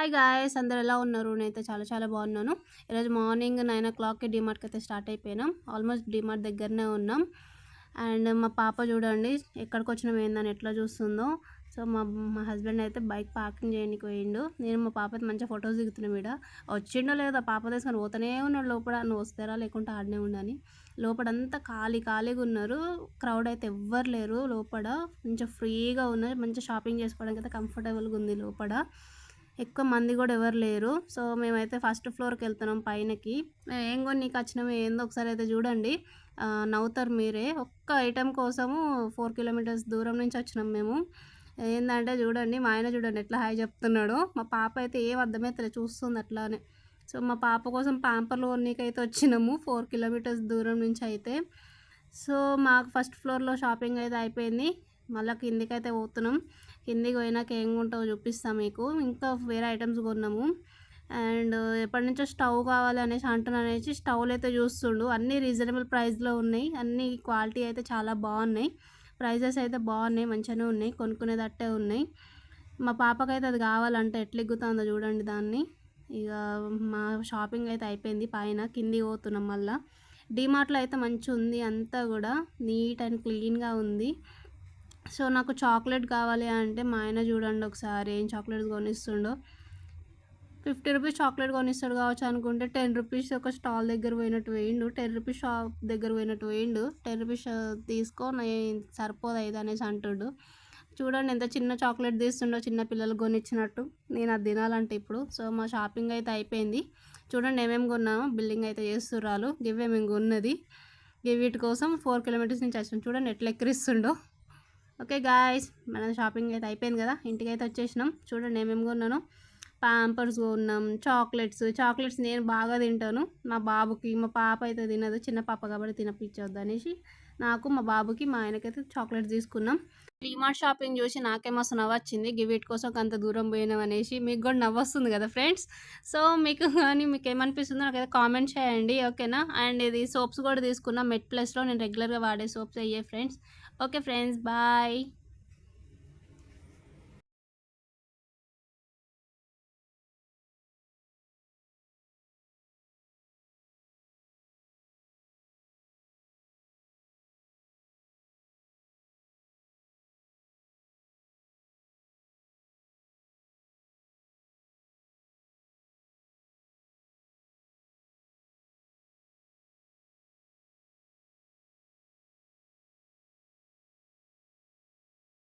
Hi guys, అందరూ ఎలా ఉన్నారు? నేనైతే చాలా చాలా బాగున్నాను. ఈరోజు మార్నింగ్ 9:00కి డీమార్ట్కి అయితే స్టార్ట్ అయిపోయినాం. ఆల్మోస్ట్ డీమార్ట్ దగ్గరనే ఉన్నాం. అండ్ మా పాప చూడండి ఎక్కడికి వచ్చినాం ఏందని ఎట్లా చూస్తుందో. సో మా మా హస్బెండ్ అయితే బైక్ పార్కింగ్ చేయడానికి పోయిండు. నేను మా పాప అయితే మంచిగా ఫొటోస్ దిగుతున్నాం. ఇక్కడ వచ్చిండో లేదో పాప తీసుకొని పోతూనే ఉన్నాడు లోపల. నువ్వు వస్తారా లేకుంటే ఆడనే ఉండని. లోపలంతా ఖాళీగా ఉన్నారు. క్రౌడ్ అయితే ఎవ్వరు లేరు లోపల. మంచిగా ఫ్రీగా ఉన్నారు. మంచిగా షాపింగ్ చేసుకోవడానికి అయితే కంఫర్టబుల్గా ఉంది లోపల. ఎక్కువ మంది కూడా ఎవరు లేరు. సో మేమైతే ఫస్ట్ ఫ్లోర్కి వెళ్తున్నాం పైనకి. ఏం కొనికి వచ్చినాము ఏందో ఒకసారి అయితే చూడండి. నవ్వుతారు మీరే. ఒక్క ఐటెం కోసము 4 కిలోమీటర్స్ దూరం నుంచి వచ్చినాం మేము. ఏంటంటే చూడండి, మా ఆయన చూడండి ఎట్లా హాయ్ చెప్తున్నాడు. మా పాప అయితే ఏం అర్థమైతే చూస్తుంది అట్లానే. సో మా పాప కోసం ప్యాంపర్లు కొనికైతే వచ్చినాము 4 కిలోమీటర్స్ దూరం నుంచి అయితే. సో మాకు ఫస్ట్ ఫ్లోర్లో షాపింగ్ అయితే అయిపోయింది. మళ్ళీ కిందికైతే పోతున్నాం. కిందికి పోయినాక ఏం కొంటావో చూపిస్తాం మీకు. ఇంకా వేరే ఐటమ్స్ కొన్నాము. అండ్ ఎప్పటి నుంచో స్టవ్ కావాలి అనేసి అంటున్నానేసి స్టవ్లు అయితే చూస్తుండు. అన్నీ రీజనబుల్ ప్రైస్లో ఉన్నాయి. అన్నీ క్వాలిటీ అయితే చాలా బాగున్నాయి. ప్రైజెస్ అయితే బాగున్నాయి, మంచిగానే ఉన్నాయి, కొనుక్కునేటట్టే ఉన్నాయి. మా పాపకైతే అది కావాలంటే ఎట్లా ఎగ్గుతుందో చూడండి దాన్ని. ఇక మా షాపింగ్ అయితే అయిపోయింది. పైన కిందికి పోతున్నాం. మళ్ళీ డీమార్ట్లో అయితే మంచిగా ఉంది, అంతా కూడా నీట్ అండ్ క్లీన్గా ఉంది. సో నాకు చాక్లెట్ కావాలి అంటే మా ఆయన చూడండి ఒకసారి ఏం చాక్లెట్స్ కొనిస్తుండో. 50 రూపీస్ చాక్లెట్ కొనిస్తాడు కావచ్చు అనుకుంటే 10 రూపీస్ ఒక స్టాల్ దగ్గర పోయినట్టు పోయిండు. 10 రూపీస్ షాప్ దగ్గర పోయినట్టు పోయిండు. 10 రూపీస్ తీసుకో సరిపోదు ఇది అనేసి అంటుడు. చూడండి ఎంత చిన్న చాక్లెట్ తీస్తుండో, చిన్న పిల్లలు కొనిచ్చినట్టు. నేను అది తినాలంటే ఇప్పుడు. సో మా షాపింగ్ అయితే అయిపోయింది. చూడండి ఏమేమి కొన్నామో బిల్లింగ్ అయితే చేస్తుర్రాలు. గివేమేమి కొన్నది. వీటి కోసం 4 కిలోమీటర్స్ నుంచి వచ్చినాం. చూడండి ఎట్లా ఎక్కిరిస్తుండో. ఓకే గాయ్స్, మన షాపింగ్ అయితే అయిపోయింది కదా. ఇంటికి అయితే వచ్చేసినాం. చూడండి ఏమేమి కొన్నాను. ప్యాంపర్స్ కొన్నాం, చాక్లెట్స్ నేను బాగా తింటాను. మా బాబుకి, మా పాప అయితే తినదు, చిన్న పాప కాబట్టి తినపించవద్దు అనేసి నాకు, మా బాబుకి, మా ఆయనకైతే చాక్లెట్స్ తీసుకున్నాం. డీమార్ట్ షాపింగ్ చూసి నాకేమో నవ్వొచ్చింది. వీటి కోసం అంత దూరం పోయినాం అనేసి. మీకు కూడా నవ్వొస్తుంది కదా ఫ్రెండ్స్. సో మీకు కానీ మీకు ఏమనిపిస్తుందో నాకైతే కామెంట్ చేయండి, ఓకేనా. అండ్ ఇది సోప్స్ కూడా తీసుకున్నాం. మెడ్ ప్లస్లో నేను రెగ్యులర్గా వాడే సోప్స్ అయ్యే ఫ్రెండ్స్. Okay friends, bye.